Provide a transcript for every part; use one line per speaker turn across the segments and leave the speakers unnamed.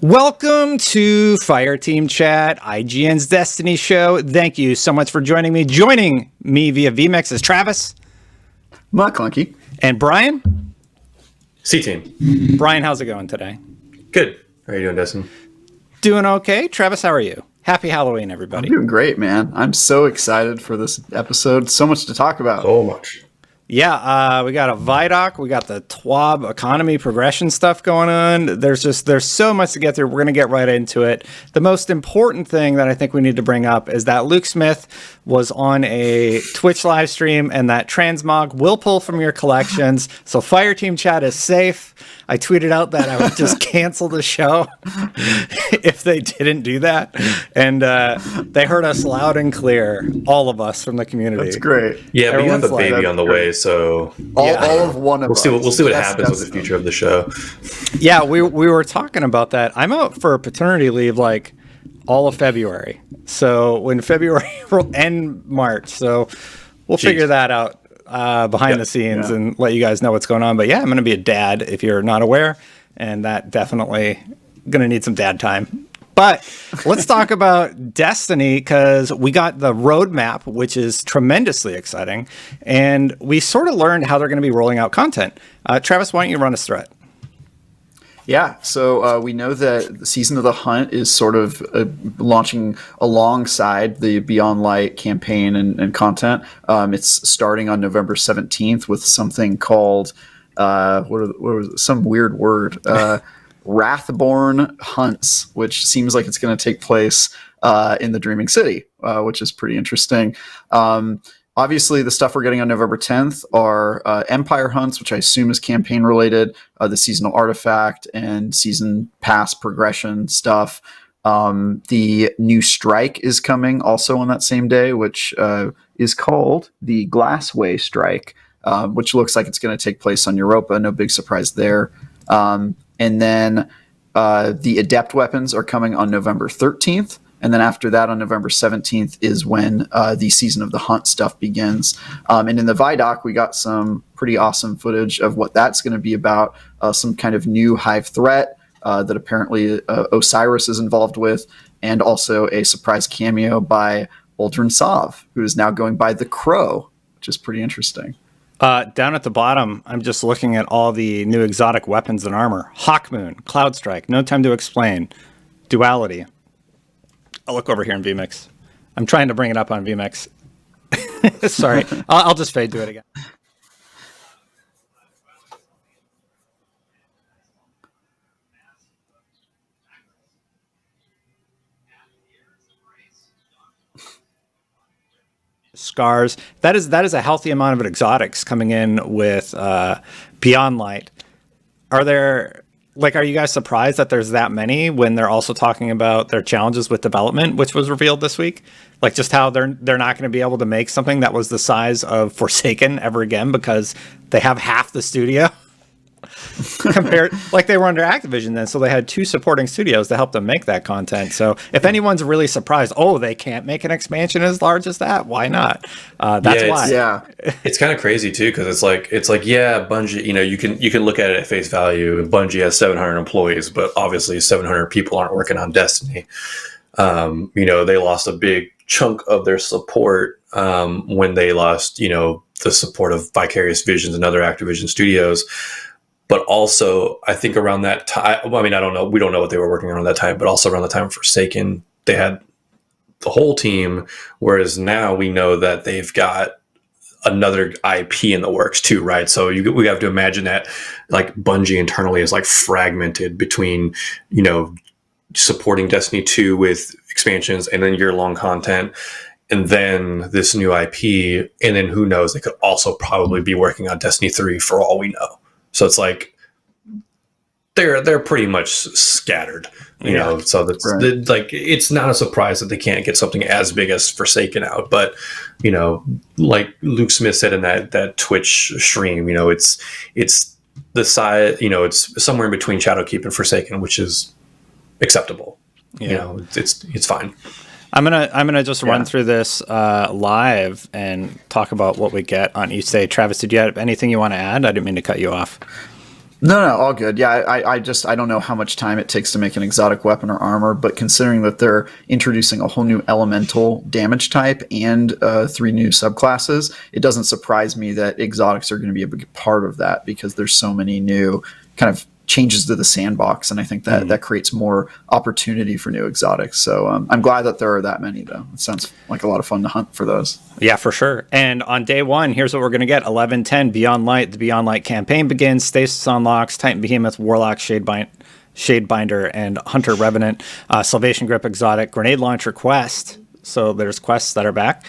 Welcome to Fireteam Chat, IGN's Destiny show. Thank you so much for joining me. Joining me via vMix is Travis.
Clunky.
And Brian.
C-Team.
Brian, how's it going today?
Good. How are you doing, Dustin?
Doing okay. Travis, how are you? Happy Halloween, everybody.
I'm doing great, man. I'm so excited for this episode. So much to talk about.
So much.
Yeah, we got a viDoc, we got the TWAB economy progression stuff going on. There's so much to get through. We're going to get right into it. The most important thing that I think we need to bring up is that Luke Smith was on a Twitch live stream, and that transmog will pull from your collections. So Fireteam Chat is safe. I tweeted out that I would just cancel the show if they didn't do that. And they heard us loud and clear, all of us from the community.
That's great.
Yeah, but you have a baby on the way, so
all of one of us.
We'll see what happens with the future of the show.
Yeah, we were talking about that. I'm out for paternity leave like all of February. So when February will end March. So we'll figure that out behind the scenes and let you guys know what's going on. But yeah, I'm going to be a dad if you're not aware. And that definitely going to need some dad time. But let's talk about Destiny, because we got the roadmap, which is tremendously exciting. And we sort of learned how they're going to be rolling out content. Travis, why don't you run us through it?
Yeah, so we know that the Season of the Hunt is sort of launching alongside the Beyond Light campaign and content. It's starting on November 17th with something called, what was it? Some weird word, Wrathborn Hunts, which seems like it's going to take place in the Dreaming City, which is pretty interesting. Obviously, the stuff we're getting on November 10th are Empire Hunts, which I assume is campaign related, the seasonal artifact and season pass progression stuff. The new strike is coming also on that same day, which is called the Glassway Strike, which looks like it's going to take place on Europa. No big surprise there. And then the Adept weapons are coming on November 13th. And then after that, on November 17th, is when the Season of the Hunt stuff begins. And in the viDoc, we got some pretty awesome footage of what that's going to be about. Some kind of new hive threat that apparently Osiris is involved with. And also a surprise cameo by Uldren Sov, who is now going by the Crow, which is pretty interesting.
Down at the bottom, I'm just looking at all the new exotic weapons and armor. Hawkmoon, Cloud Strike, No Time to Explain, Duality. I'll look over here in vMix. I'm trying to bring it up on vMix. Sorry, I'll just fade to it again. Scars. That is a healthy amount of exotics coming in with Beyond Light. Are you guys surprised that there's that many when they're also talking about their challenges with development, which was revealed this week? Like just how they're not going to be able to make something that was the size of Forsaken ever again because they have half the studio compared, like they were under Activision then. So they had two supporting studios to help them make that content. So if anyone's really surprised, they can't make an expansion as large as that, why not? That's why.
Yeah.
It's kind of crazy too, because it's like Bungie, you can look at it at face value. Bungie has 700 employees, but obviously 700 people aren't working on Destiny. They lost a big chunk of their support when they lost, the support of Vicarious Visions and other Activision studios. But also, I think around that time, I don't know. We don't know what they were working on at that time, but also around the time of Forsaken, they had the whole team. Whereas now we know that they've got another IP in the works too, right? So we have to imagine that like Bungie internally is like fragmented between, supporting Destiny 2 with expansions and then year-long content. And then this new IP, and then who knows, they could also probably be working on Destiny 3 for all we know. So it's like they're pretty much scattered, you know. So that's right. It's not a surprise that they can't get something as big as Forsaken out. But like Luke Smith said in that Twitch stream, it's the size, it's somewhere in between Shadowkeep and Forsaken, which is acceptable.
Yeah.
It's fine.
I'm gonna just run through this live and talk about what we get on each day. Travis, did you have anything you want to add? I didn't mean to cut you off.
No, all good. Yeah, I don't know how much time it takes to make an exotic weapon or armor, but considering that they're introducing a whole new elemental damage type and 3 new subclasses, it doesn't surprise me that exotics are going to be a big part of that, because there's so many new kind of changes to the sandbox, and I think that that creates more opportunity for new exotics. So I'm glad that there are that many, though. It sounds like a lot of fun to hunt for those.
Yeah, for sure. And on day 1, here's what we're going to get. 11:10, Beyond Light. The Beyond Light campaign begins. Stasis unlocks. Titan Behemoth, Warlock, Shadebinder, and Hunter Revenant. Salvation Grip exotic. Grenade Launcher quest. So there's quests that are back.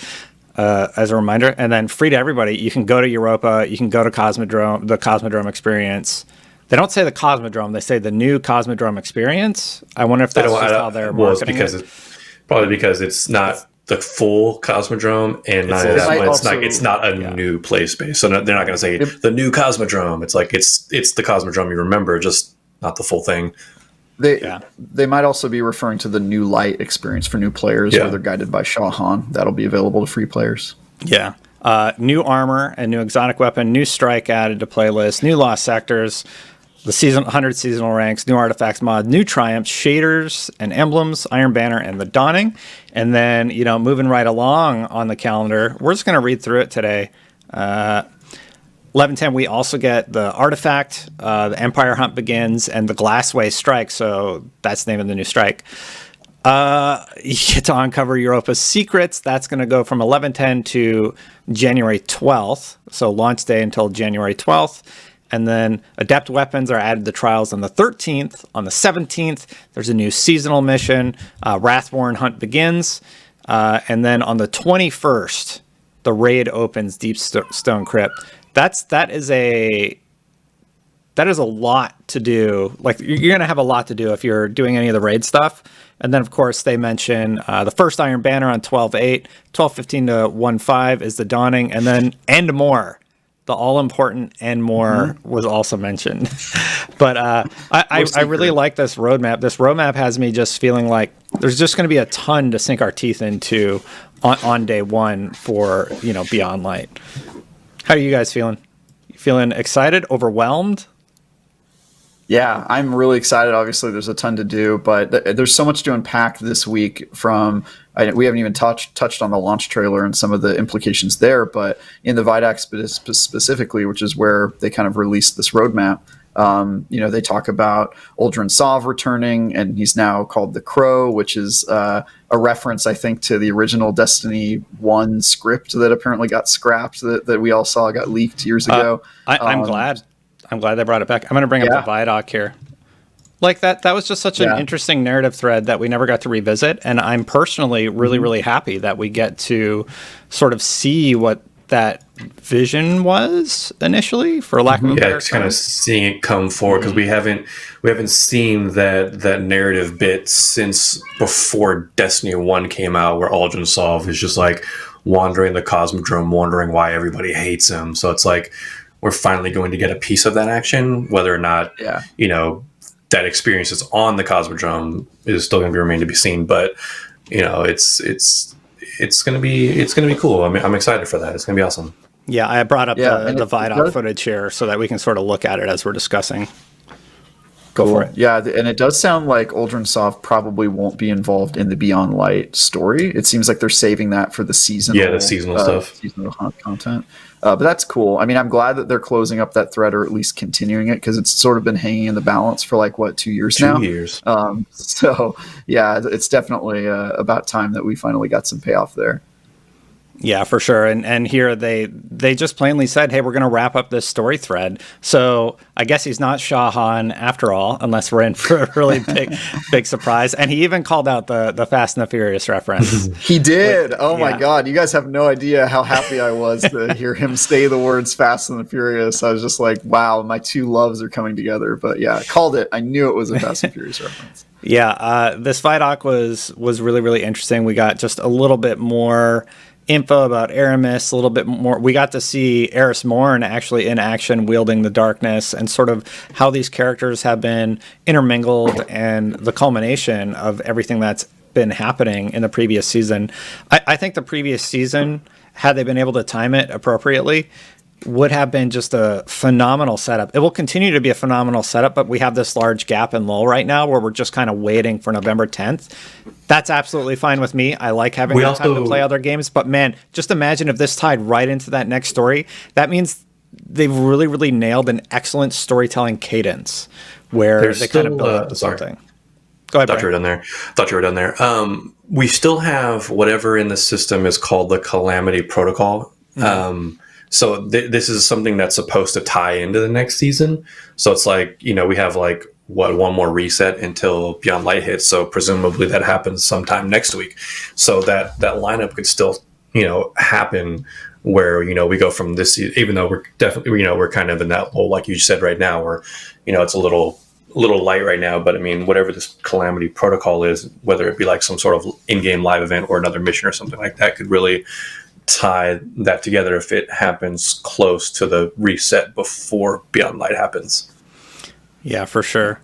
As a reminder. And then free to everybody. You can go to Europa. You can go to Cosmodrome, the Cosmodrome experience. They don't say the Cosmodrome. They say the new Cosmodrome experience. I wonder if that's just how they're marketing it.
Probably because it's not the full Cosmodrome, and it's not a new play space. So they're not going to say the new Cosmodrome. It's like it's the Cosmodrome you remember, just not the full thing.
They might also be referring to the new light experience for new players, where they're guided by Shah Han. That'll be available to free players.
Yeah. New armor and new exotic weapon, new strike added to playlist, new lost sectors, the 100 seasonal ranks, new artifacts mod, new triumphs, shaders and emblems, Iron Banner, and the Dawning. And then, moving right along on the calendar, we're just going to read through it today. 11:10, we also get the artifact, the Empire Hunt begins, and the Glassway Strike. So that's the name of the new strike. You get to uncover Europa's secrets. That's going to go from 11:10 to January 12th. So launch day until January 12th. And then adept weapons are added to trials on the 13th. On the 17th, there's a new seasonal mission. Wrathborn Hunt begins. And then on the 21st, the raid opens Deep Stone Crypt. That is a lot to do. Like, you're going to have a lot to do if you're doing any of the raid stuff. And then, of course, they mention the first Iron Banner on 12/8, 12/15 to 1/5 is the Dawning, and then and more. The all-important and more was also mentioned. But I really like this roadmap. This roadmap has me just feeling like there's just going to be a ton to sink our teeth into on day 1 for, Beyond Light. How are you guys feeling? You feeling excited, overwhelmed?
Yeah, I'm really excited. Obviously, there's a ton to do, but there's so much to unpack this week from... we haven't even touched on the launch trailer and some of the implications there, but in the viDoc specifically, which is where they kind of released this roadmap, they talk about Uldren Sov returning, and he's now called the Crow, which is a reference, I think, to the original Destiny 1 script that apparently got scrapped, that we all saw got leaked years ago.
I'm glad they brought it back. I'm going to bring up the viDoc here. Like that was just such an interesting narrative thread that we never got to revisit. And I'm personally really, really happy that we get to sort of see what that vision was initially, for lack of a better term.
It's kind of seeing it come forward, because we haven't seen that narrative bit since before Destiny 1 came out, where Uldren Sov is just like wandering the Cosmodrome, wondering why everybody hates him. So it's like we're finally going to get a piece of that action, whether or not that experience is on the Cosmodrome is still going to remain to be seen. But it's going to be cool. I mean, I'm excited for that. It's going to be awesome.
Yeah, I brought up the viDoc footage here so that we can sort of look at it as we're discussing. Go for it.
Yeah, and it does sound like Uldren Sov probably won't be involved in the Beyond Light story. It seems like they're saving that for the seasonal
stuff,
seasonal hunt content. But that's cool. I mean, I'm glad that they're closing up that thread, or at least continuing it, because it's sort of been hanging in the balance for 2 years now.
2 years.
So yeah, it's definitely about time that we finally got some payoff there.
Yeah, for sure. And here they just plainly said, hey, we're going to wrap up this story thread. So I guess he's not Shah Han after all, unless we're in for a really big surprise. And he even called out the Fast and the Furious reference.
He did. My God. You guys have no idea how happy I was to hear him say the words Fast and the Furious. I was just like, wow, my two loves are coming together. But yeah, I called it. I knew it was a Fast and Furious reference.
Yeah, this viDoc was really, really interesting. We got just a little bit more info about Aramis, a little bit more. We got to see Eris Morn actually in action, wielding the darkness, and sort of how these characters have been intermingled, and the culmination of everything that's been happening in the previous season. I think the previous season, had they been able to time it appropriately, would have been just a phenomenal setup. It will continue to be a phenomenal setup, but we have this large gap in lull right now where we're just kind of waiting for November 10th. That's absolutely fine with me. I like having that time to play other games, but man, just imagine if this tied right into that next story. That means they've really, really nailed an excellent storytelling cadence where they kind of build up to something. Go ahead.
Thought you were done there. We still have whatever in the system is called the Calamity Protocol. So this is something that's supposed to tie into the next season. So it's like, we have like one more reset until Beyond Light hits. So presumably that happens sometime next week. So that lineup could still, happen where, we go from this, even though we're definitely, we're kind of in that lull, like you said right now, where, it's a little light right now, but I mean, whatever this Calamity Protocol is, whether it be like some sort of in-game live event or another mission or something like that, could really tie that together if it happens close to the reset before Beyond Light happens.
Yeah, for sure.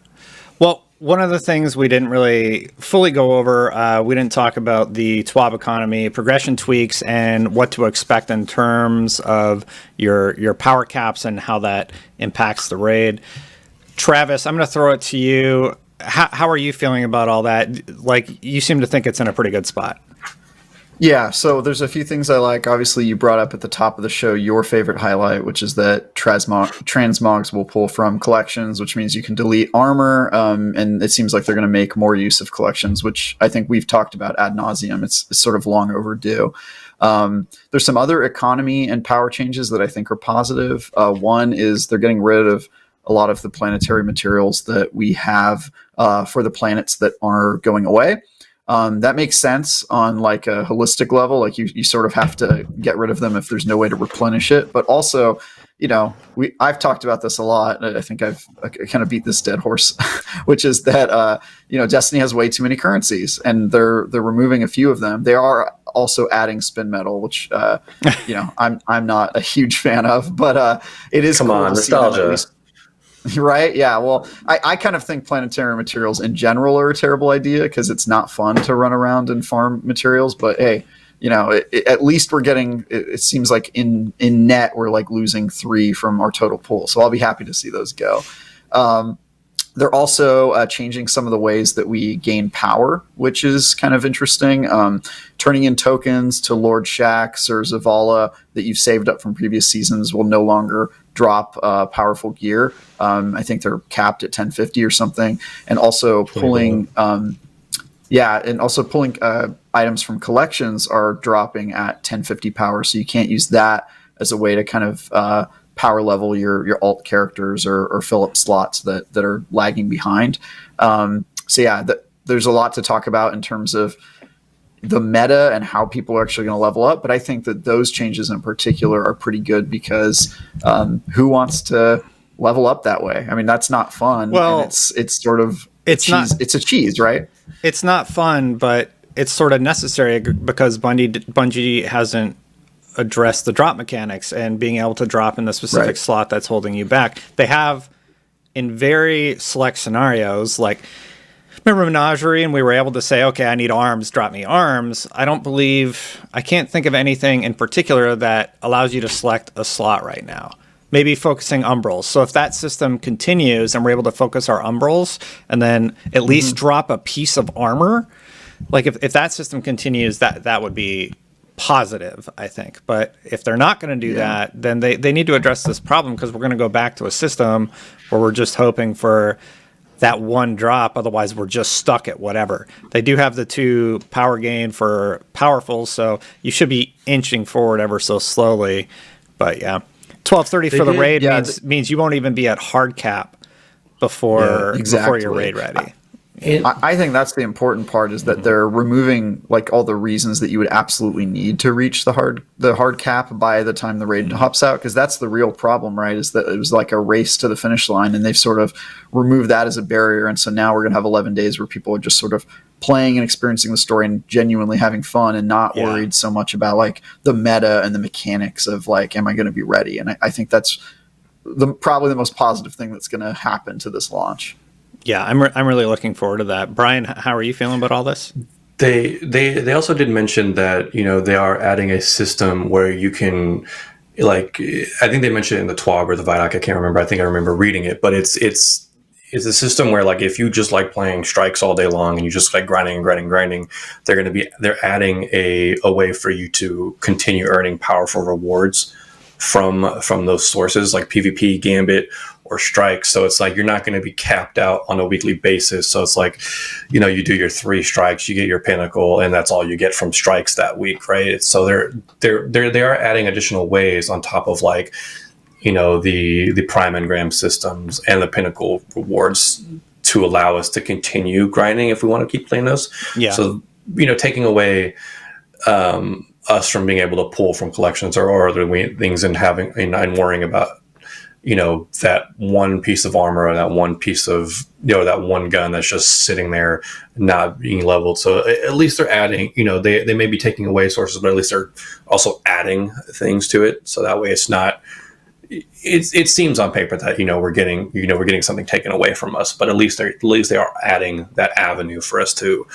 Well, one of the things we didn't really fully go over, we didn't talk about the TWAB economy, progression tweaks, and what to expect in terms of your power caps and how that impacts the raid. Travis, I'm going to throw it to you. How are you feeling about all that? Like, you seem to think it's in a pretty good spot.
Yeah, so there's a few things I like. Obviously, you brought up at the top of the show your favorite highlight, which is that transmogs will pull from collections, which means you can delete armor, and it seems like they're going to make more use of collections, which I think we've talked about ad nauseum. It's sort of long overdue. There's some other economy and power changes that I think are positive. One is they're getting rid of a lot of the planetary materials that we have for the planets that are going away. That makes sense on like a holistic level. Like you sort of have to get rid of them if there's no way to replenish it. But also, I've talked about this a lot. I think I kind of beat this dead horse, which is that Destiny has way too many currencies, and they're removing a few of them. They are also adding spin metal, which I'm not a huge fan of, but it is
cool on nostalgia.
Right? Yeah. Well, I kind of think planetary materials in general are a terrible idea because it's not fun to run around and farm materials. But hey, at least we're getting. It seems like in net we're like losing 3 from our total pool. So I'll be happy to see those go. They're also changing some of the ways that we gain power, which is kind of interesting. Turning in tokens to Lord Shaxx or Zavala that you've saved up from previous seasons will no longer drop powerful gear. I think they're capped at 1050 or something. And also pulling items from collections are dropping at 1050 power. So you can't use that as a way to kind of power level your alt characters or fill up slots that are lagging behind. There's a lot to talk about in terms of the meta and how people are actually going to level up. But I think that those changes in particular are pretty good because who wants to level up that way? I mean, that's not fun.
Well,
and it's sort of it's a cheese, right?
It's not fun, but it's sort of necessary because Bungie hasn't addressed the drop mechanics and being able to drop in the specific slot that's holding you back. They have in very select scenarios, like remember Menagerie, and we were able to say, okay, I need arms, drop me arms. I can't think of anything in particular that allows you to select a slot right now. Maybe focusing umbrals. So if that system continues and we're able to focus our umbrals and then at least drop a piece of armor, like if that system continues, that would be positive, I think. But if they're not going to do that, then they need to address this problem because we're going to go back to a system where we're just hoping for that one drop. Otherwise, we're just stuck at whatever. They do have the 2 power gain for powerful, so you should be inching forward ever so slowly. But yeah, 1230 for the raid means you won't even be at hard cap before you're raid ready.
I think that's the important part is that they're removing like all the reasons that you would absolutely need to reach the hard cap by the time the raid hops out, because that's the real problem, right? Is that it was like a race to the finish line and they've sort of removed that as a barrier. And so now we're going to have 11 days where people are just sort of playing and experiencing the story and genuinely having fun and not worried so much about like the meta and the mechanics of like, am I going to be ready? And I think that's probably the most positive thing that's going to happen to this launch.
Yeah, I'm really looking forward to that. Brian, how are you feeling about all this?
They also did mention that they are adding a system where you can like I think they mentioned it in the TWAB or the viDoc. I can't remember. I think I remember reading it, but it's a system where like if you just like playing strikes all day long and you just like grinding, they're adding a way for you to continue earning powerful rewards from those sources like PvP, Gambit, or strikes. So it's like you're not going to be capped out on a weekly basis. So it's like, you know, you do your 3 strikes, you get your pinnacle, and that's all you get from strikes that week, right? So they are adding additional ways on top of like, you know, the prime engram systems and the pinnacle rewards to allow us to continue grinding if we want to keep playing those.
Yeah.
So, you know, taking away us from being able to pull from collections or other things and having and worrying about, you know, that one piece of armor or that one piece of, you know, that one gun that's just sitting there not being leveled. So at least they're adding, you know, they may be taking away sources, but at least they're also adding things to it. So that way it's not, it seems on paper that, you know, we're getting something taken away from us, but at least they are adding that avenue for us to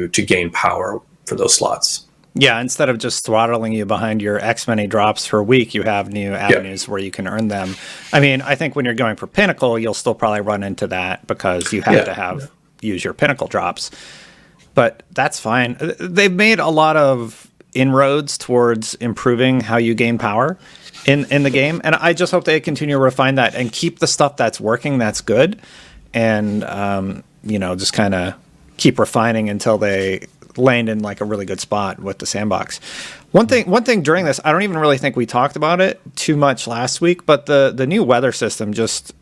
gain power for those slots.
Yeah, instead of just throttling you behind your X many drops per week, you have new avenues where you can earn them. I mean, I think when you're going for Pinnacle, you'll still probably run into that because you have to use your Pinnacle drops. But that's fine. They've made a lot of inroads towards improving how you gain power in the game, and I just hope they continue to refine that and keep the stuff that's working, that's good, and you know, just kind of keep refining until they land in like a really good spot with the sandbox. One thing during this, I don't even really think we talked about it too much last week, but the new weather system just,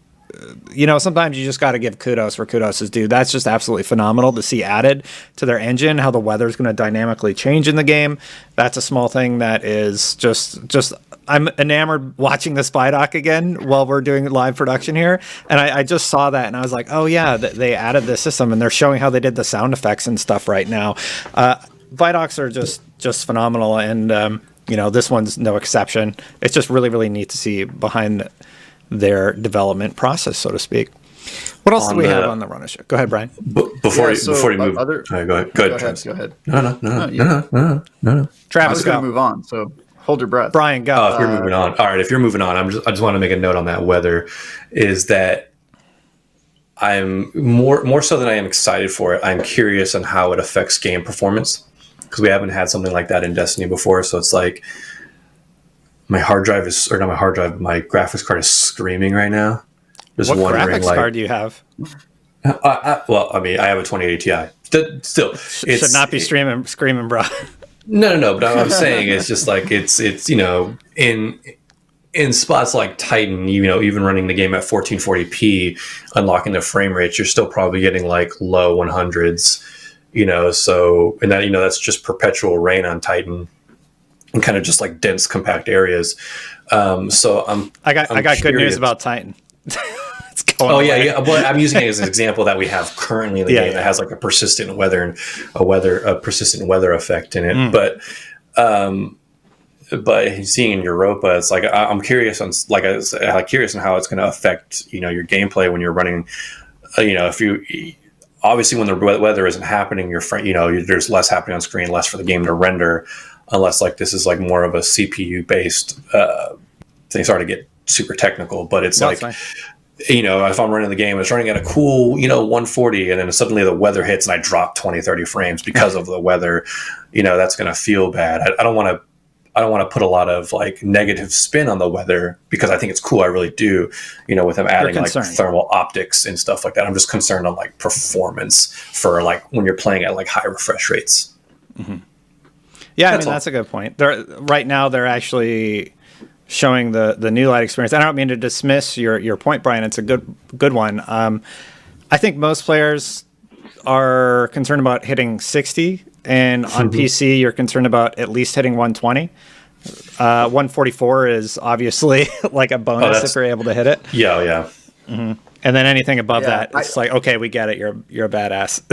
you know, sometimes you just got to give kudos where kudos is due. That's just absolutely phenomenal to see added to their engine, how the weather is going to dynamically change in the game. That's a small thing that is just I'm enamored watching this viDoc again while we're doing live production here. And I just saw that and I was like, oh yeah, they added this system and they're showing how they did the sound effects and stuff right now. viDocs are just phenomenal. And, you know, this one's no exception. It's just really, really neat to see behind their development process, so to speak. What else do we have on the Runner Show? Go ahead, Brian.
Before you move, go ahead. Go ahead. No.
Travis,
I was going to move on, so hold your breath.
Brian, go.
If you're moving on, all right. If you're moving on, I just want to make a note on that weather. Is that I'm more so than I am excited for it. I'm curious on how it affects game performance because we haven't had something like that in Destiny before. So it's like my graphics card is screaming right now. Just
what
wondering,
graphics card do you have?
Well, I mean, I have a 2080 Ti. Still, it
should not be screaming, bro.
No. But I'm saying it's just like it's you know in spots like Titan, you know, even running the game at 1440p, unlocking the frame rate, you're still probably getting like low 100s, you know. So and that, you know, that's just perpetual rain on Titan and kind of just like dense compact areas. So I
got good news about Titan.
Well, I'm using it as an example that we have currently in the game that has like a persistent weather effect in it. But seeing in Europa, it's like I'm curious on curious on how it's going to affect, you know, your gameplay when you're running. You know, if you obviously when the weather isn't happening, there's less happening on screen, less for the game to render, unless like this is like more of a CPU based thing. Sorry to get super technical, but it's you know, if I'm running the game, it's running at a cool, you know, 140, and then suddenly the weather hits and I drop 20, 30 frames because of the weather, you know, that's going to feel bad. I don't want to put a lot of like negative spin on the weather because I think it's cool. I really do, you know, with them adding like thermal optics and stuff like that. I'm just concerned on like performance for like when you're playing at like high refresh rates.
Mm-hmm. Yeah, I mean, that's a good point. Right now they're actually showing the new light experience. I don't mean to dismiss your point, Brian. It's a good one. I think most players are concerned about hitting 60, and on PC you're concerned about at least hitting 120. 144 is obviously like a bonus if you're able to hit it.
Yeah.
Mm-hmm. And then anything above that, it's like, okay, we get it. You're a badass.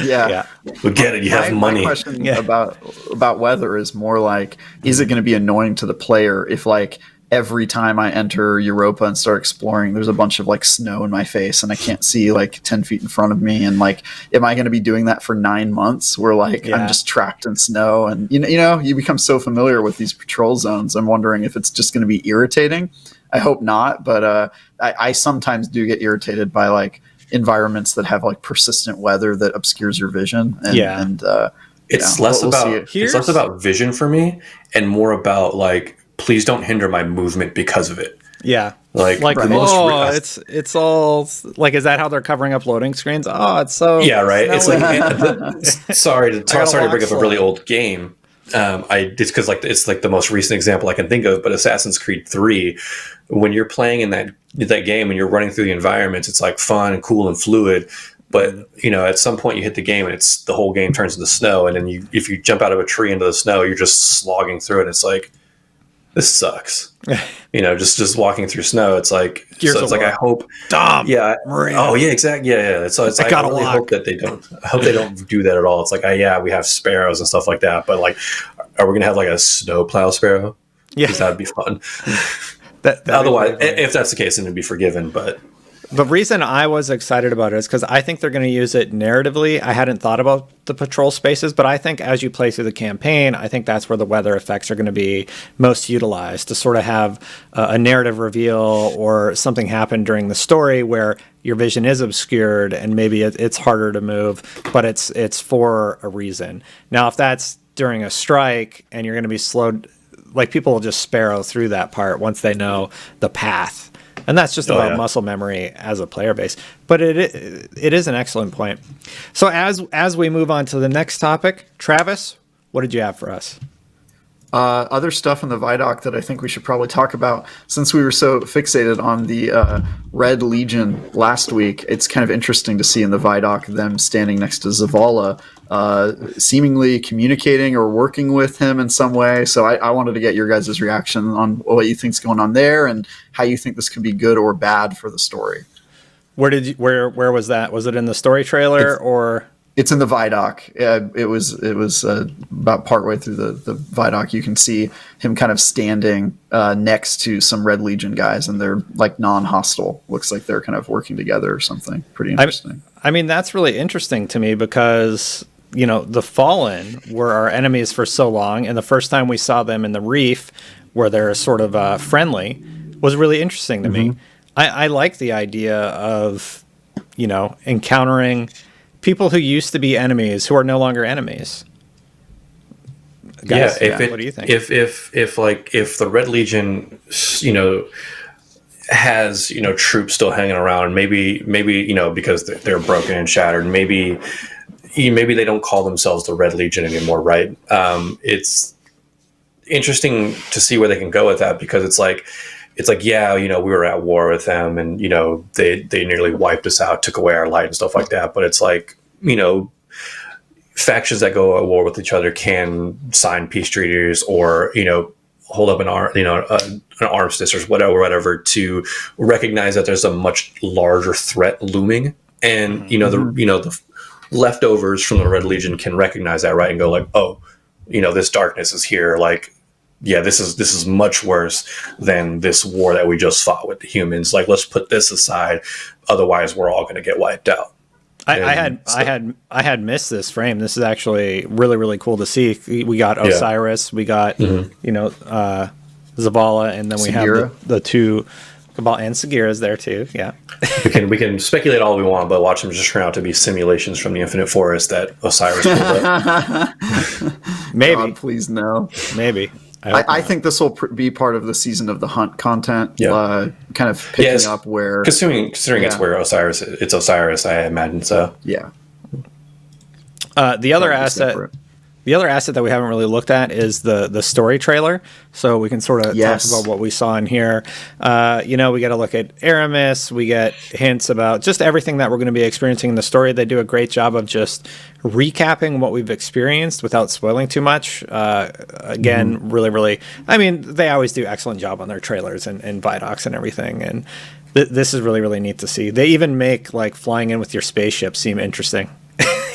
Yeah,
we get it. You have money.
My question about weather is more like, is it going to be annoying to the player if like every time I enter Europa and start exploring, there's a bunch of like snow in my face and I can't see like 10 feet in front of me. And like, am I going to be doing that for 9 months where like I'm just trapped in snow? And you become so familiar with these patrol zones. I'm wondering if it's just going to be irritating. I hope not, but I sometimes do get irritated by like environments that have like persistent weather that obscures your vision. And
it's less about vision for me and more about like, please don't hinder my movement because of it.
Yeah.
Like
it's all like, is that how they're covering up loading screens? Oh, it's so
right.
smelly.
It's like sorry to bring up a really old game. It's because like it's like the most recent example I can think of, but Assassin's Creed 3, when you're playing in that game and you're running through the environments, it's like fun and cool and fluid. But at some point you hit the game and it's the whole game turns into snow, and then if you jump out of a tree into the snow, you're just slogging through it. And it's like, this sucks. Just walking through snow. It's like, I hope.
Dom.
Yeah.
Maria.
Oh yeah, exactly. Yeah. So it's like, I really hope that they don't. I hope they don't do that at all. It's like, we have sparrows and stuff like that, but like, are we gonna have like a snowplow sparrow? Yeah, because that'd be fun. Otherwise, if that's the case, then it'd be forgiven. But
the reason I was excited about it is because I think they're going to use it narratively. I hadn't thought about the patrol spaces, but I think as you play through the campaign, I think that's where the weather effects are going to be most utilized, to sort of have a narrative reveal or something happen during the story where your vision is obscured and maybe it's harder to move, but it's for a reason. Now, if that's during a strike and you're going to be slowed, like people will just sparrow through that part once they know the path. And that's just about muscle memory as a player base. But it is an excellent point. So as we move on to the next topic, Travis, what did you have for us?
Other stuff in the viDoc that I think we should probably talk about, since we were so fixated on the Red Legion last week. It's kind of interesting to see in the viDoc them standing next to Zavala, seemingly communicating or working with him in some way. So I wanted to get your guys' reaction on what you think's going on there and how you think this could be good or bad for the story.
Where was that? Was it in the story trailer or?
It's in the viDoc. It was about partway through the viDoc. You can see him kind of standing next to some Red Legion guys, and they're like non-hostile. Looks like they're kind of working together or something. Pretty interesting.
I mean, that's really interesting to me because, the Fallen were our enemies for so long, and the first time we saw them in the Reef, where they're sort of friendly, was really interesting to me. I like the idea of, encountering people who used to be enemies who are no longer enemies. Guys, what do you think?
If the Red Legion, has troops still hanging around, maybe because they're broken and shattered, maybe they don't call themselves the Red Legion anymore, right? It's interesting to see where they can go with that, because it's like, we were at war with them and, they nearly wiped us out, took away our light and stuff like that. But it's like, factions that go at war with each other can sign peace treaties or, hold up an armistice or whatever to recognize that there's a much larger threat looming. And, the leftovers from the Red Legion can recognize that, right? And go like, oh, this darkness is here. Like, yeah, this is much worse than this war that we just fought with the humans. Like, let's put this aside. Otherwise, we're all going to get wiped out.
I had missed this frame. This is actually really, really cool to see. We got Osiris, we got Zavala, and then we have the two Cabal and Sagira's there too. Yeah,
we can speculate all we want, but watch them just turn out to be simulations from the Infinite Forest that Osiris pulled up.
Maybe,
God, please no.
Maybe.
I think this will be part of the Season of the Hunt content, kind of picking up where...
Considering it's where Osiris is. It's Osiris, I imagine, so...
Yeah.
The other asset that we haven't really looked at is the story trailer, so we can sort of talk about what we saw in here. We got to look at Aramis, we get hints about just everything that we're going to be experiencing in the story. They do a great job of just recapping what we've experienced without spoiling too much. Really, really, I mean, they always do excellent job on their trailers and viDocs and everything, and this is really, really neat to see. They even make like flying in with your spaceship seem interesting.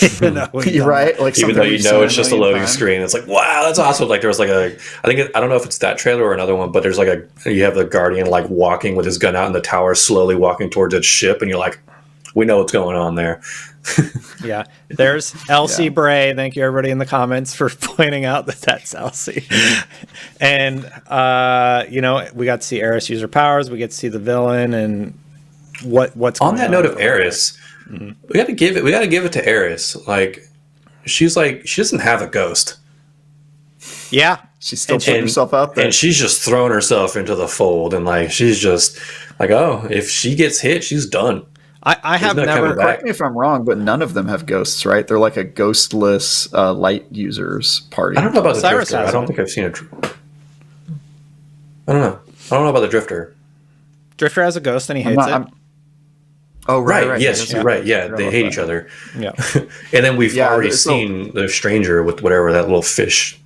Even though
You're right. Like
even though
something
you
we've
know
seen
it's
a
just a
million
loading
times.
screen. It's like, wow, that's awesome. Like there was like I don't know if it's that trailer or another one, but there's like you have the Guardian like walking with his gun out in the tower, slowly walking towards its ship, and you're like, we know what's going on there.
Yeah, there's Elsie Bray. Thank you, everybody in the comments, for pointing out that that's Elsie. And we got to see Eris use her powers. We get to see the villain and what's
On
going
that note of Eris, we got to give it to Eris. Like she doesn't have a ghost.
Yeah,
She's still putting herself out there.
And she's just thrown herself into the fold, and like she's just like, oh, if she gets hit, she's done.
I have never.
Correct me if I'm wrong, but none of them have ghosts, right? They're like a ghostless light users party.
I don't know about the
Cyrus
Drifter.
has
I don't
one.
think I've seen it. I don't know. I don't know about the Drifter.
Drifter has a ghost and he hates it.
Oh, right.
Right. Yes, you're right. Yeah, they hate each other.
Yeah.
And then we've already
so-
seen the stranger with whatever that little fish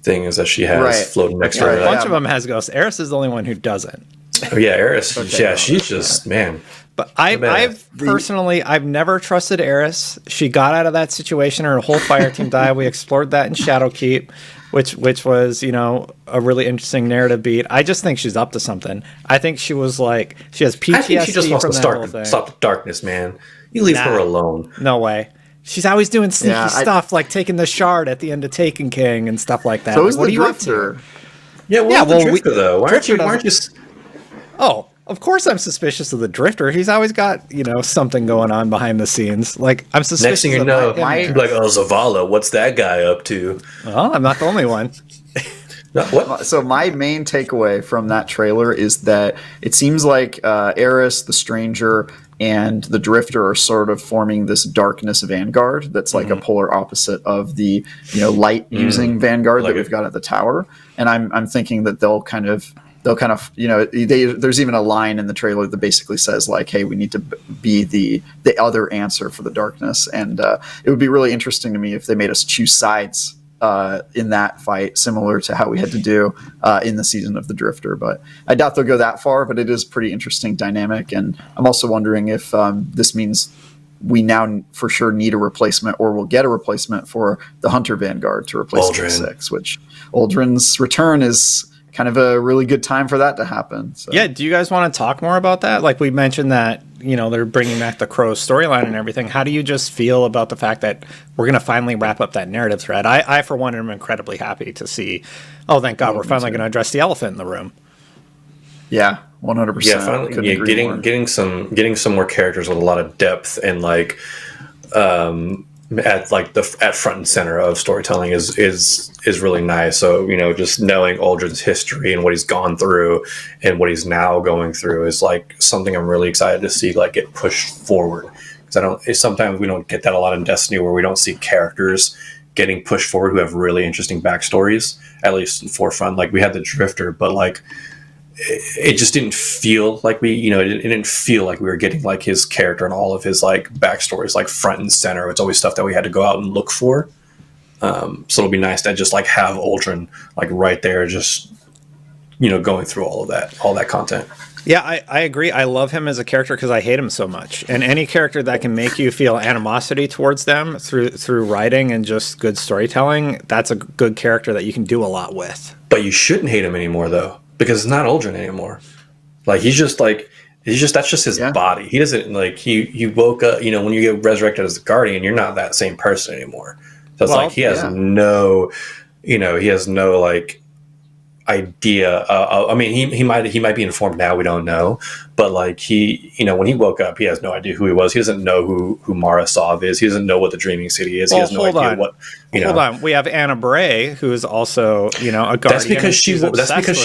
thing is that she has
Right.
floating next to
Right,
her.
A
right.
bunch of them has ghosts. Eris is the only one who doesn't.
Oh, yeah, Eris.
Okay,
She's just man.
But I've personally, I've never trusted Eris. She got out of that situation. Her whole fire team died. We explored that in Shadowkeep, which was, a really interesting narrative beat. I just think she's up to something. I think she was like, she has PTSD
I think she just wants
from
to
that whole thing.
stop the darkness, man. You leave her alone.
No way. She's always doing sneaky
Yeah,
stuff, like taking the shard at the end of Taken King and stuff like that.
So
Like,
is
what
the
are you up to?
Drifter.
Yeah, the Drifter though. Why aren't you?
Oh, of course I'm suspicious of the Drifter. He's always got, something going on behind the scenes. Like, I'm suspicious
Next thing you
of
know,
him.
you're like, oh, Zavala, what's that guy up to?
Well, I'm not the only one.
What?
So my main takeaway from that trailer is that it seems like Eris, the Stranger, and the Drifter are sort of forming this darkness vanguard that's like a polar opposite of the light using vanguard that we've got at the tower. And I'm thinking that they'll kind of there's even a line in the trailer that basically says like, hey, we need to be the other answer for the darkness. And it would be really interesting to me if they made us choose sides in that fight, similar to how we had to do in the season of the Drifter. But I doubt they'll go that far, but it is pretty interesting dynamic. And I'm also wondering if this means we now for sure need a replacement, or we'll get a replacement for the Hunter Vanguard to replace
Uldren.
6, which Uldren's return is kind of a really good time for that to happen. So.
Yeah, do you guys want to talk more about that? Like, we mentioned that, they're bringing back the Crow storyline and everything. How do you just feel about the fact that we're going to finally wrap up that narrative thread? I for one, am incredibly happy to see, oh, thank God, we're finally going to address the elephant in the room.
Yeah, 100%.
Yeah, finally, getting some more characters with a lot of depth and like at front and center of storytelling is really nice. So just knowing Uldren's history and what he's gone through and what he's now going through is like something I'm really excited to see like get pushed forward. Because sometimes we don't get that a lot in Destiny, where we don't see characters getting pushed forward who have really interesting backstories, at least for fun. Like we had the Drifter, but like it just didn't feel like it didn't feel like we were getting like his character and all of his like backstories like front and center. It's always stuff that we had to go out and look for. So it'll be nice to just like have Uldren like right there, just going through all that content.
Yeah, I agree. I love him as a character because I hate him so much. And any character that can make you feel animosity towards them through writing and just good storytelling, that's a good character that you can do a lot with.
But you shouldn't hate him anymore though, because it's not Uldren anymore. Like that's just his body. He doesn't like he woke up. When you get resurrected as the Guardian, you're not that same person anymore. So it's like he has no like idea. I mean, he might be informed now. We don't know, but like when he woke up, he has no idea who he was. He doesn't know who Mara Sov is. He doesn't know what the Dreaming City is. He has no idea what.
Hold on, we have Anna Bray, who is also a Guardian.
That's because she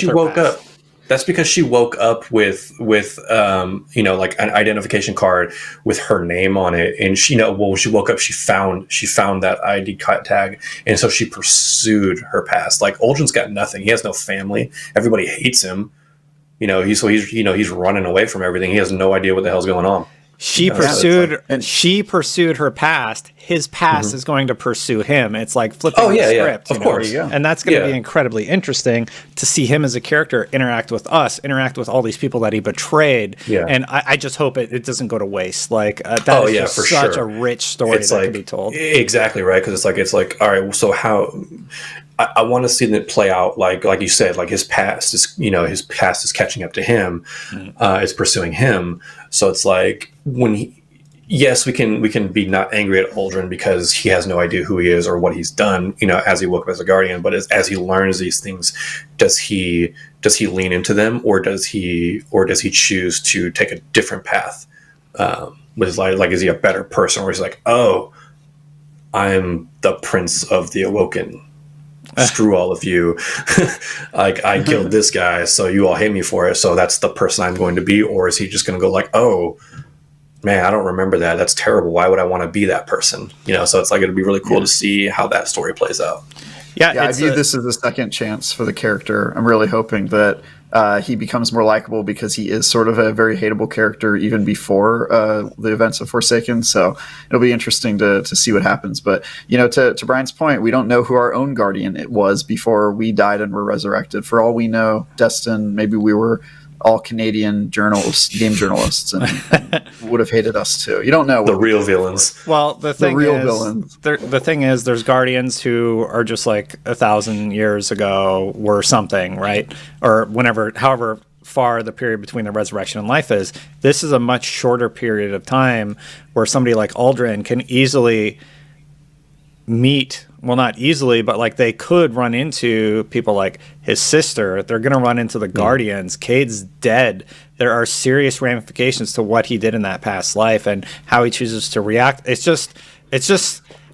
woke up. That's because she woke up with like an identification card with her name on it, and when she woke up, she found that ID tag, and so she pursued her past. Like Uldren's got nothing; he has no family. Everybody hates him. He's running away from everything. He has no idea what the hell's going on.
she pursued her past. His past is going to pursue him. It's like flipping the script.
Of course.
And that's going to be incredibly interesting to see him as a character interact with us, interact with all these people that he betrayed. Yeah. And I just hope it doesn't go to waste. Like that is just such a rich story that can be told.
Exactly right, because it's like all right. So how? I want to see it play out like you said, like his past is catching up to him, is pursuing him. So it's like yes, we can be not angry at Uldren because he has no idea who he is or what he's done, as he woke up as a guardian. But as he learns these things, does he lean into them, or does he choose to take a different path? With his life, like, is he a better person, or is he like, oh, I'm the Prince of the Awoken? Screw all of you. Like, I killed this guy, so you all hate me for it, so that's the person I'm going to be? Or is he just going to go like, oh man, I don't remember that, that's terrible, why would I want to be that person? So it's like, it'd be really cool to see how that story plays out.
I view this as a second chance for the character. I'm really hoping that he becomes more likable, because he is sort of a very hateable character even before the events of Forsaken. So it'll be interesting to see what happens. But, to Brian's point, we don't know who our own guardian it was before we died and were resurrected. For all we know, Destin, maybe we were all Canadian game journalists, and would have hated us too. You don't know
the real villains.
Well, the thing is, there's guardians who are just like 1,000 years ago were something, right? Or however far the period between the resurrection and life is. This is a much shorter period of time where somebody like Uldren can easily meet. Well, not easily, but like they could run into people like his sister. They're going to run into the Guardians. Cade's dead. There are serious ramifications to what he did in that past life and how he chooses to react. It's just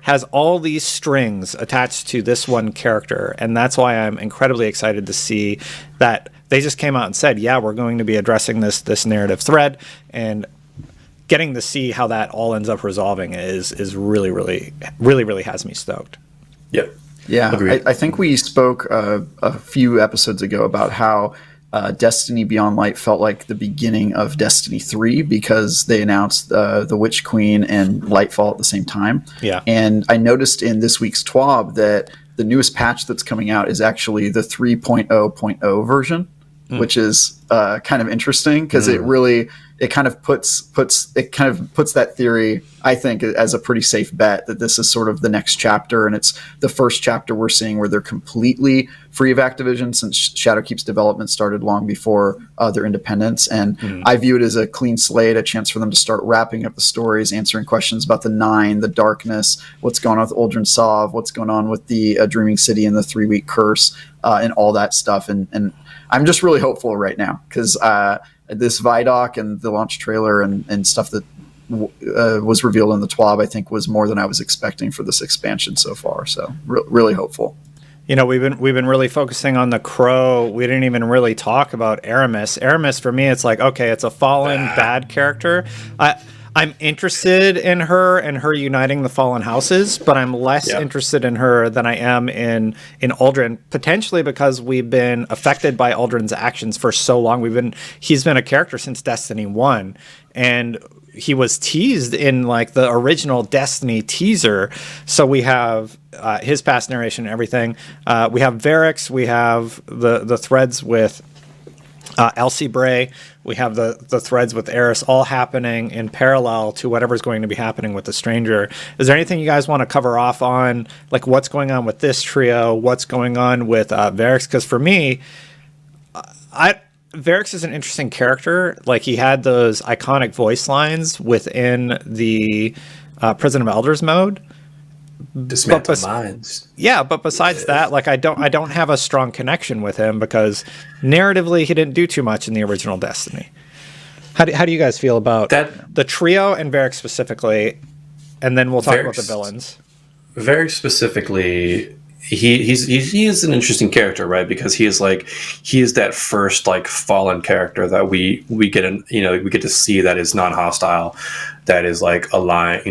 has all these strings attached to this one character, and that's why I'm incredibly excited to see that they just came out and said, yeah, we're going to be addressing this narrative thread, and getting to see how that all ends up resolving is really, really, really, really has me stoked.
Yep.
Yeah, I think we spoke a few episodes ago about how Destiny Beyond Light felt like the beginning of Destiny 3, because they announced the Witch Queen and Lightfall at the same time.
Yeah.
And I noticed in this week's TWAB that the newest patch that's coming out is actually the 3.0.0 version, which is kind of interesting, because it kind of puts that theory, I think, as a pretty safe bet that this is sort of the next chapter, and it's the first chapter we're seeing where they're completely free of Activision, since Shadowkeep's development started long before their independence. And I view it as a clean slate, a chance for them to start wrapping up the stories, answering questions about the Nine, the Darkness, what's going on with Uldren Sov, what's going on with the Dreaming City and the 3-week curse, and all that stuff. And I'm just really hopeful right now, because this viDoc and the launch trailer and stuff that was revealed in the TWAB, I think, was more than I was expecting for this expansion so far. So really hopeful.
We've been really focusing on the Crow. We didn't even really talk about Aramis. Aramis, for me, it's like, okay, it's a fallen bad character. I'm interested in her and her uniting the fallen houses, but I'm less interested in her than I am in Uldren, potentially because we've been affected by Uldren's actions for so long. He's been a character since Destiny 1, and he was teased in like the original Destiny teaser. So we have his past narration and everything. We have Variks, we have the threads with Elsie Bray, we have the threads with Eris, all happening in parallel to whatever's going to be happening with the Stranger. Is there anything you guys want to cover off on, like what's going on with this trio, what's going on with Variks? Because for me, Variks is an interesting character. Like, he had those iconic voice lines within the Prison of Elders mode.
Dismantle minds.
Yeah, but besides that, like, I don't have a strong connection with him, because narratively he didn't do too much in the original Destiny. How do you guys feel about the trio and Variks specifically, and then we'll talk about the villains.
Variks specifically, he is an interesting character, right? Because he is that first like fallen character that we get to see, that is non-hostile, that is like aligned,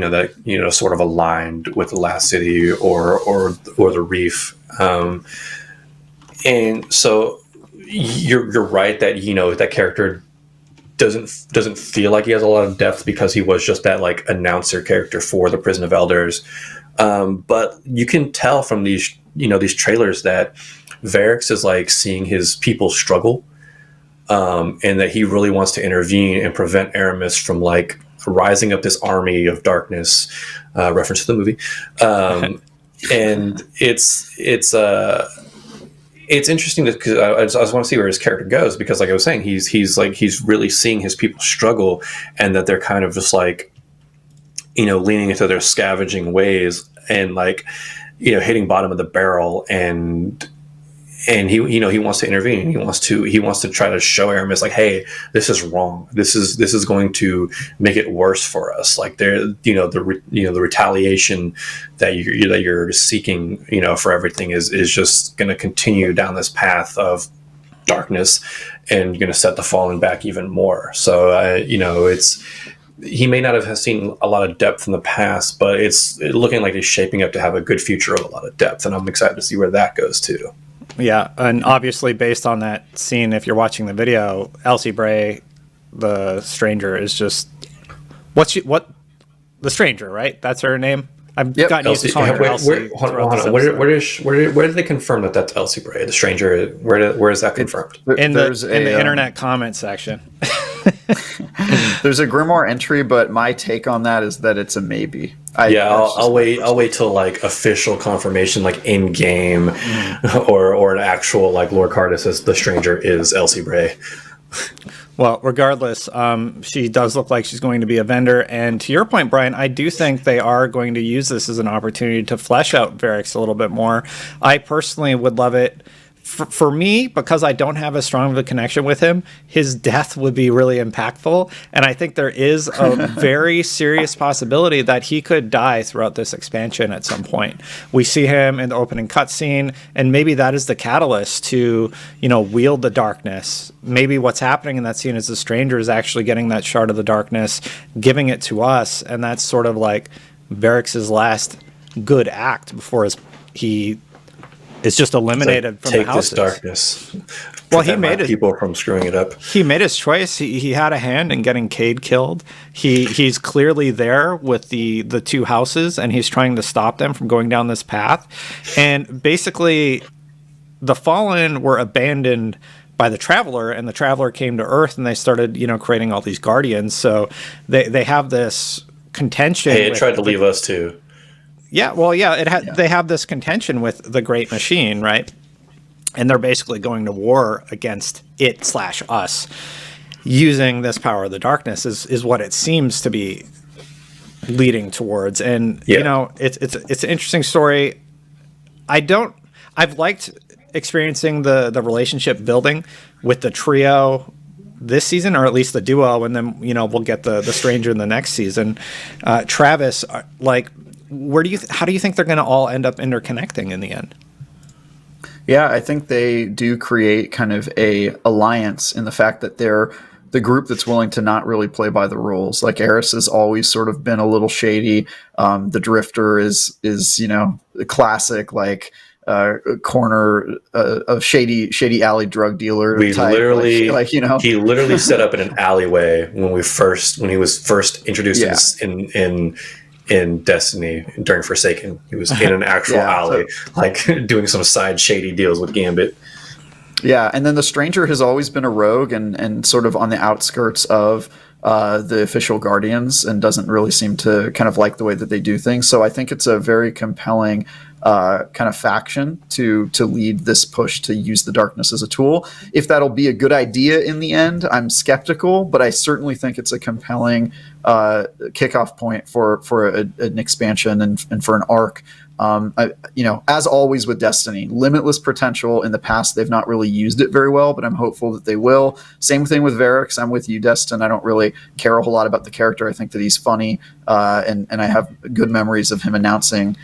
sort of aligned with the Last City or the Reef, and so you're right that that character doesn't feel like he has a lot of depth because he was just that like announcer character for the Prison of Elders. But you can tell from these trailers that Variks is like seeing his people struggle, and that he really wants to intervene and prevent Aramis from like rising up this army of darkness. Reference to the movie, and it's interesting because I just want to see where his character goes, because like I was saying, he's really seeing his people struggle, and that they're kind of just like, leaning into their scavenging ways and like, hitting bottom of the barrel, and he wants to intervene. He wants to try to show Aramis like, hey, this is wrong. This is going to make it worse for us. Like the retaliation that you're seeking, for everything is just going to continue down this path of darkness, and you're going to set the Fallen back even more. So he may not have seen a lot of depth in the past, but it's looking like he's shaping up to have a good future of a lot of depth, and I'm excited to see where that goes too.
Yeah, and obviously based on that scene, if you're watching the video, Elsie Bray, the stranger, is just what the stranger, right? That's her name. I've gotten used to calling her Elsie.
Hold on. Where did they confirm that that's Elsie Bray, the stranger? Where is that confirmed?
In the internet comment section.
There's a Grimoire entry, but my take on that is that it's a maybe.
I'll wait till like official confirmation, like in game, or an actual like lore card says the stranger is Elsie Bray.
Well, regardless, she does look like she's going to be a vendor. And to your point, Brian, I do think they are going to use this as an opportunity to flesh out Variks a little bit more. I personally would love it. For me, because I don't have as strong of a connection with him, his death would be really impactful. And I think there is a very serious possibility that he could die throughout this expansion at some point. We see him in the opening cutscene, and maybe that is the catalyst to, wield the darkness. Maybe what's happening in that scene is the stranger is actually getting that shard of the darkness, giving it to us, and that's sort of like Variks' last good act before he is just eliminated from the houses.
Take this darkness.
Well, he made
people from screwing it up.
He made his choice. He had a hand in getting Cade killed. He's clearly there with the two houses, and he's trying to stop them from going down this path. And basically, the Fallen were abandoned by the Traveler, and the Traveler came to Earth, and they started, creating all these guardians. So they have this contention.
Hey, it tried to leave us too.
Yeah, well, yeah, they have this contention with the Great Machine, right? And they're basically going to war against it/us, using this power of the darkness is what it seems to be leading towards. And it's an interesting story. I've liked experiencing the relationship building with the trio this season, or at least the duo, and then we'll get the stranger in the next season. Travis, how do you think they're going to all end up interconnecting in the end?
Yeah, I think they do create kind of a alliance in the fact that they're the group that's willing to not really play by the rules. Like Eris has always sort of been a little shady. The Drifter is the classic corner of shady alley drug dealer.
He literally set up in an alleyway when he was first introduced in Destiny during Forsaken. He was in an actual alley, doing some side shady deals with Gambit.
Yeah, and then the Stranger has always been a rogue and sort of on the outskirts of the official Guardians, and doesn't really seem to kind of like the way that they do things. So I think it's a very compelling kind of faction to lead this push to use the darkness as a tool. If that'll be a good idea in the end, I'm skeptical, but I certainly think it's a compelling kickoff point for an expansion and for an arc. As always with Destiny, limitless potential. In the past, they've not really used it very well, but I'm hopeful that they will. Same thing with Variks. I'm with you, Destin. I don't really care a whole lot about the character. I think that he's funny, and I have good memories of him announcing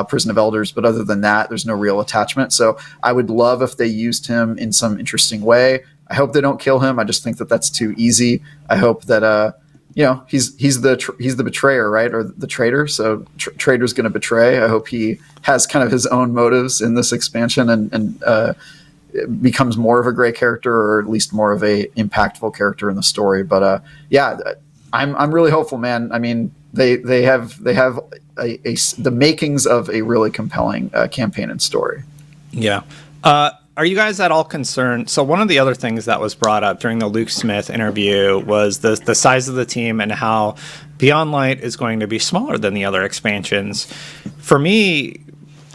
Prison of Elders. But other than that, there's no real attachment. So I would love if they used him in some interesting way. I hope they don't kill him. I just think that that's too easy. I hope that he's the betrayer, right? Or the traitor. So traitor's going to betray. I hope he has kind of his own motives in this expansion and becomes more of a gray character, or at least more of a impactful character in the story. But yeah, I'm really hopeful, man. I mean, they have the makings of a really compelling campaign and story.
Yeah. Are you guys at all concerned? So one of the other things that was brought up during the Luke Smith interview was the size of the team and how Beyond Light is going to be smaller than the other expansions. For me,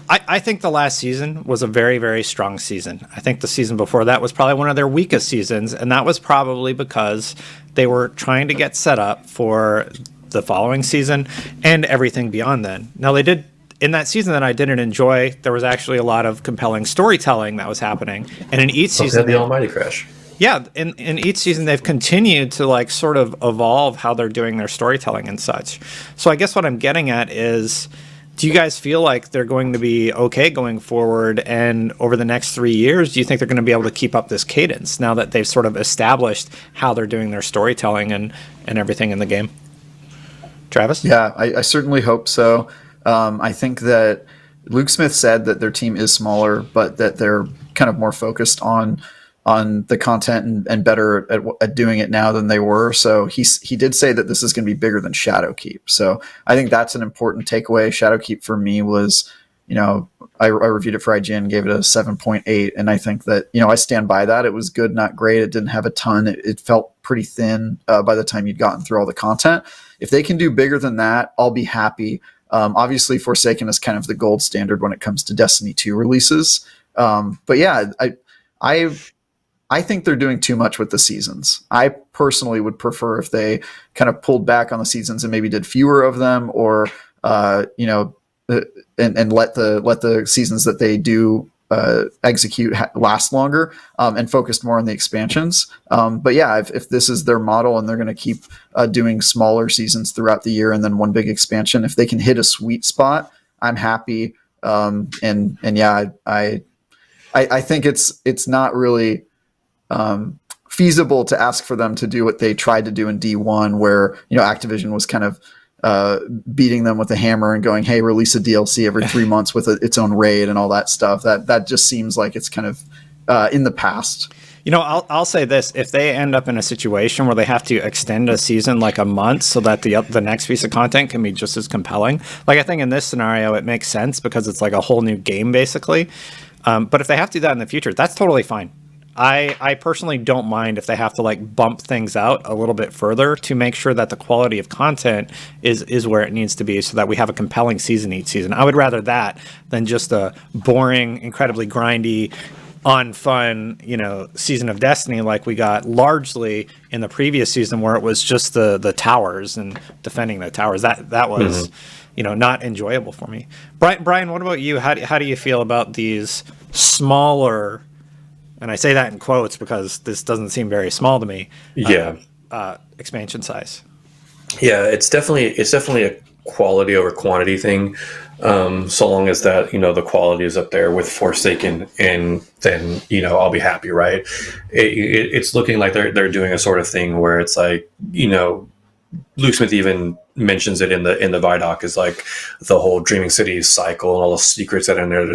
I think the last season was a very, very strong season. I think the season before that was probably one of their weakest seasons, and that was probably because they were trying to get set up for the following season and everything beyond then. Now, they did, in that season that I didn't enjoy, there was actually a lot of compelling storytelling that was happening. And in each season,
the Almighty Crash.
Yeah, in each season, they've continued to like sort of evolve how they're doing their storytelling and such. So I guess what I'm getting at is, do you guys feel like they're going to be okay going forward? And over the next 3 years, do you think they're going to be able to keep up this cadence now that they've sort of established how they're doing their storytelling and everything in the game? Travis?
Yeah, I certainly hope so. I think that Luke Smith said that their team is smaller, but that they're kind of more focused on the content and better at doing it now than they were. So he did say that this is going to be bigger than Shadowkeep. So I think that's an important takeaway. Shadowkeep for me was, I reviewed it for IGN, gave it a 7.8. And I think that, I stand by that. It was good, not great. It didn't have a ton. It felt pretty thin by the time you'd gotten through all the content. If they can do bigger than that, I'll be happy. Obviously Forsaken is kind of the gold standard when it comes to Destiny 2 releases. But yeah, I think they're doing too much with the seasons. I personally would prefer if they kind of pulled back on the seasons and maybe did fewer of them, or and let the seasons that they do execute last longer, and focused more on the expansions. But yeah, if this is their model and they're going to keep doing smaller seasons throughout the year and then one big expansion, if they can hit a sweet spot, I'm happy. And yeah, I think it's not really feasible to ask for them to do what they tried to do in D1, where Activision was kind of beating them with a hammer and going, hey, release a DLC every 3 months with its own raid and all that stuff. That just seems like it's kind of in the past.
I'll say this: if they end up in a situation where they have to extend a season like a month so that the next piece of content can be just as compelling, like I think in this scenario it makes sense because it's like a whole new game basically. But if they have to do that in the future, that's totally fine. I personally don't mind if they have to like bump things out a little bit further to make sure that the quality of content is where it needs to be, so that we have a compelling season each season. I would rather that than just a boring, incredibly grindy, unfun, season of Destiny like we got largely in the previous season, where it was just the towers and defending the towers. That was not enjoyable for me. Brian, what about you? How do you feel about these smaller, and I say that in quotes because this doesn't seem very small to me, expansion size?
Yeah, it's definitely a quality over quantity thing. So long as that, the quality is up there with Forsaken, and then, I'll be happy, right? It's looking like they're doing a sort of thing where it's like, Luke Smith even mentions it in the viDoc, is like the whole Dreaming Cities cycle and all the secrets that are in there.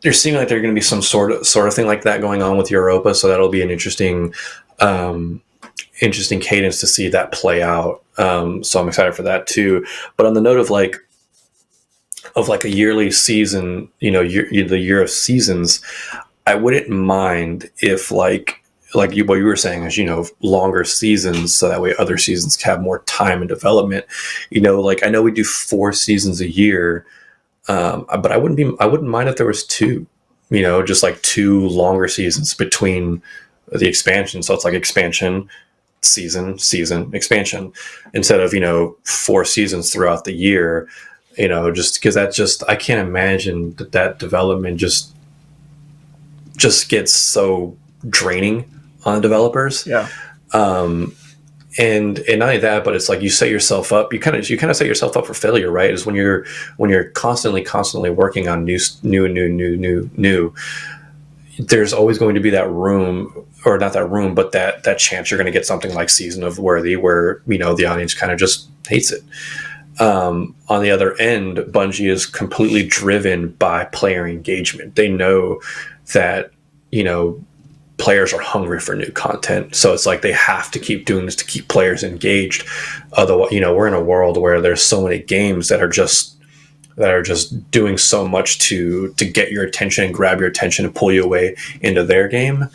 There seeming like there's going to be some sort of thing like that going on with Europa, so that'll be an interesting cadence to see that play out. So I'm excited for that too. But on the note of a yearly season, the year of seasons, I wouldn't mind if like what you were saying is, longer seasons, so that way other seasons have more time and development. I know we do 4 seasons a year. But I wouldn't mind if there was 2, just like 2 longer seasons between the expansion. So it's like expansion, season, expansion, instead of, 4 seasons throughout the year, just because I can't imagine that development just gets so draining on developers.
Yeah.
And not only that, but it's like you set yourself up. You kind of set yourself up for failure, right? Is when you're constantly working on new. There's always going to be that room, or not that room, but that chance you're going to get something like Season of Worthy, where the audience kind of just hates it. On the other end, Bungie is completely driven by player engagement. They know that, players are hungry for new content. So it's like they have to keep doing this to keep players engaged. Otherwise, we're in a world where there's so many games that are just doing so much to get your attention and grab your attention and pull you away into their game,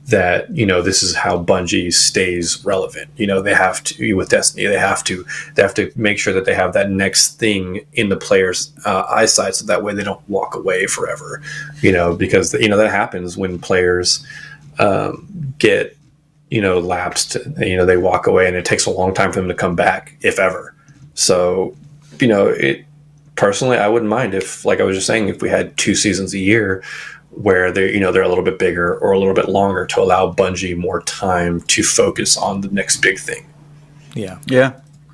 that this is how Bungie stays relevant. They have to, with Destiny, they have to make sure that they have that next thing in the player's eyesight, so that way they don't walk away forever. Because that happens when players get lapsed. They walk away, and it takes a long time for them to come back, if ever. So personally, I wouldn't mind if, like I was just saying, if we had 2 seasons a year where they're a little bit bigger or a little bit longer, to allow Bungie more time to focus on the next big thing.
Yeah.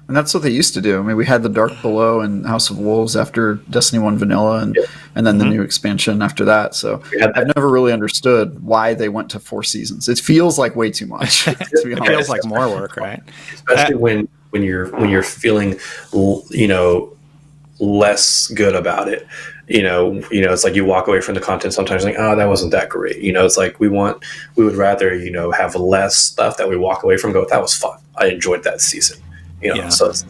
And that's what they used to do. I mean, we had the Dark Below and House of Wolves after Destiny 1 Vanilla, and then the new expansion after that. So I've never really understood why they went to 4 seasons. It feels like way too much. To be honest.
It feels like more work, right?
Especially when you're feeling, less good about it. It's like you walk away from the content sometimes like, oh, that wasn't that great. It's like we would rather, have less stuff that we walk away from, go, that was fun, I enjoyed that season. So it's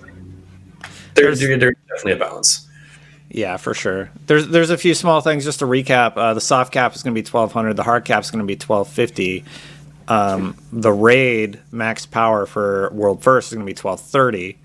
there's definitely a balance.
Yeah, for sure. There's a few small things just to recap. The soft cap is going to be 1200. The hard cap is going to be 1250. The raid max power for World First is going to be 1230.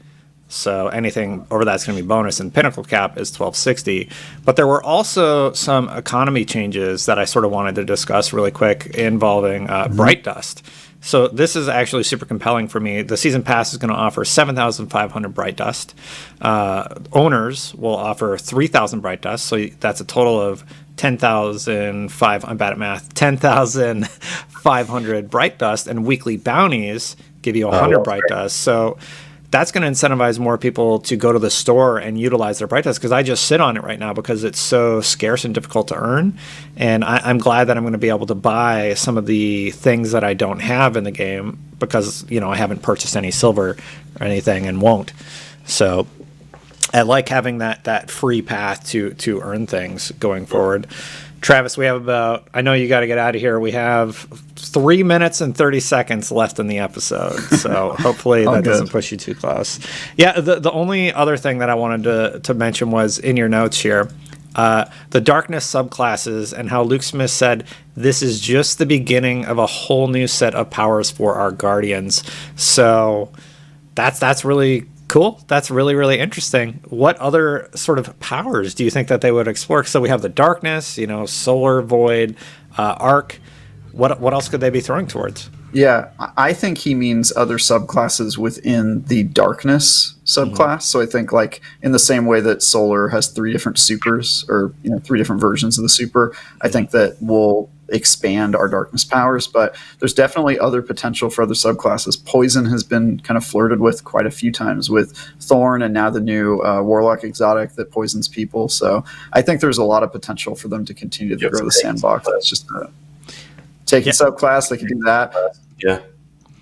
So anything over that's going to be bonus, and Pinnacle cap is 1260. But there were also some economy changes that I sort of wanted to discuss really quick involving Bright Dust. So this is actually super compelling for me. The season pass is going to offer 7,500 Bright Dust. Owners will offer 3,000 Bright Dust. So that's a total of 10,500. I'm bad at math. 10,500 Bright Dust, and weekly bounties give you 100 Bright Dust. So that's going to incentivize more people to go to the store and utilize their Bright Dust, because I just sit on it right now because it's so scarce and difficult to earn. And I'm glad that I'm going to be able to buy some of the things that I don't have in the game because, I haven't purchased any silver or anything and won't. So I like having that free path to earn things going forward. Travis, we have about, I know you got to get out of here. We have 3 minutes and 30 seconds left in the episode. So hopefully that doesn't push you too close. Yeah, the only other thing that I wanted to mention was in your notes here, the darkness subclasses, and how Luke Smith said, this is just the beginning of a whole new set of powers for our Guardians. So that's really cool. That's really, really interesting. What other sort of powers do you think that they would explore? So we have the darkness, solar, void, arc. What else could they be throwing towards?
Yeah, I think he means other subclasses within the darkness subclass. So I think, like, in the same way that solar has 3 different supers, or 3 different versions of the super, I think that we'll expand our darkness powers. But there's definitely other potential for other subclasses. Poison has been kind of flirted with quite a few times with Thorn, and now the new Warlock exotic that poisons people. So I think there's a lot of potential for them to continue to grow the sandbox. It's just taking subclass, they can do that.
Yeah.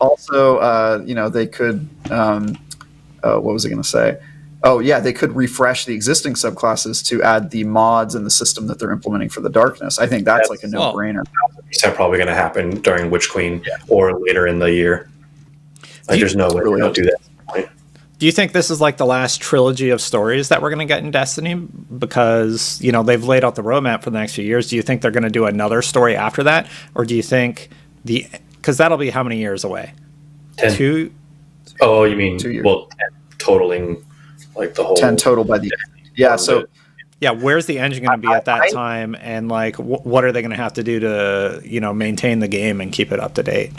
Also, they could, what was I going to say? Oh, yeah, they could refresh the existing subclasses to add the mods and the system that they're implementing for the darkness. I think that's like a no-brainer.
That's probably going to happen during Witch Queen or later in the year. There's no way they don't do that.
Do you think this is like the last trilogy of stories that we're going to get in Destiny? Because, they've laid out the roadmap for the next few years. Do you think they're going to do another story after that? Or do you think because that'll be how many years away?
10.
2?
Oh, you mean,
2 years.
Well, 10 totaling like the whole
10 total by the end. Yeah, so
where's the engine going to be at that time, and like what are they going to have to do to maintain the game and keep it up to date?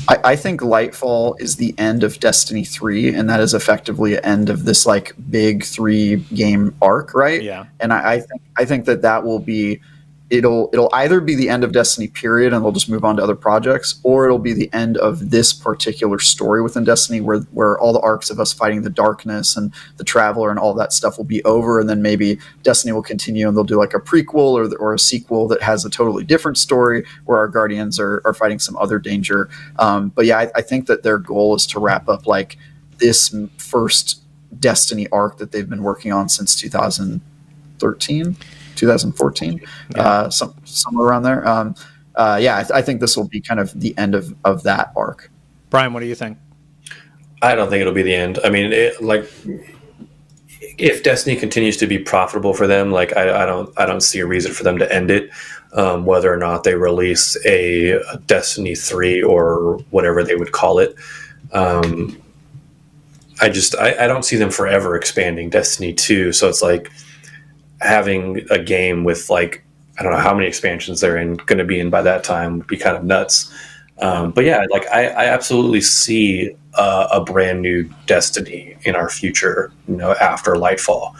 I think Lightfall is the end of Destiny 3, and that is effectively an end of this like big 3-game arc, right?
Yeah.
And I think that will be, it'll either be the end of Destiny period and they'll just move on to other projects, or it'll be the end of this particular story within Destiny where all the arcs of us fighting the darkness and the Traveler and all that stuff will be over, and then maybe Destiny will continue and they'll do like a prequel or a sequel that has a totally different story where our Guardians are fighting some other danger. But yeah, I think that their goal is to wrap up like this first Destiny arc that they've been working on since 2013, 2014, somewhere around there. I think this will be kind of the end of that arc.
Brian, what do you think?
I don't think it'll be the end. I mean, if Destiny continues to be profitable for them, like I don't see a reason for them to end it. Whether or not they release a Destiny 3 or whatever they would call it. I don't see them forever expanding Destiny 2. So it's like having a game with like, I don't know how many expansions they're going to be in by that time would be kind of nuts. But yeah, like I absolutely see a brand new Destiny in our future, after Lightfall.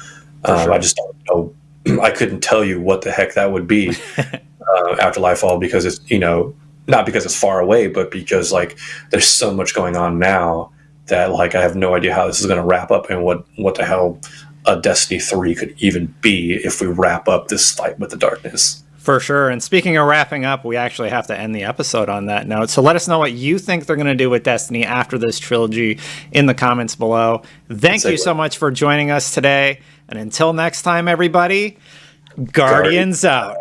Sure. I just don't know. I couldn't tell you what the heck that would be after Lightfall, because it's, not because it's far away, but because like there's so much going on now that like I have no idea how this is going to wrap up, and what the hell a Destiny 3 could even be if we wrap up this fight with the darkness.
For sure. And speaking of wrapping up, we actually have to end the episode on that note. So let us know what you think they're going to do with Destiny after this trilogy in the comments below. Thank you so much for joining us today. And until next time, everybody, Guardians out.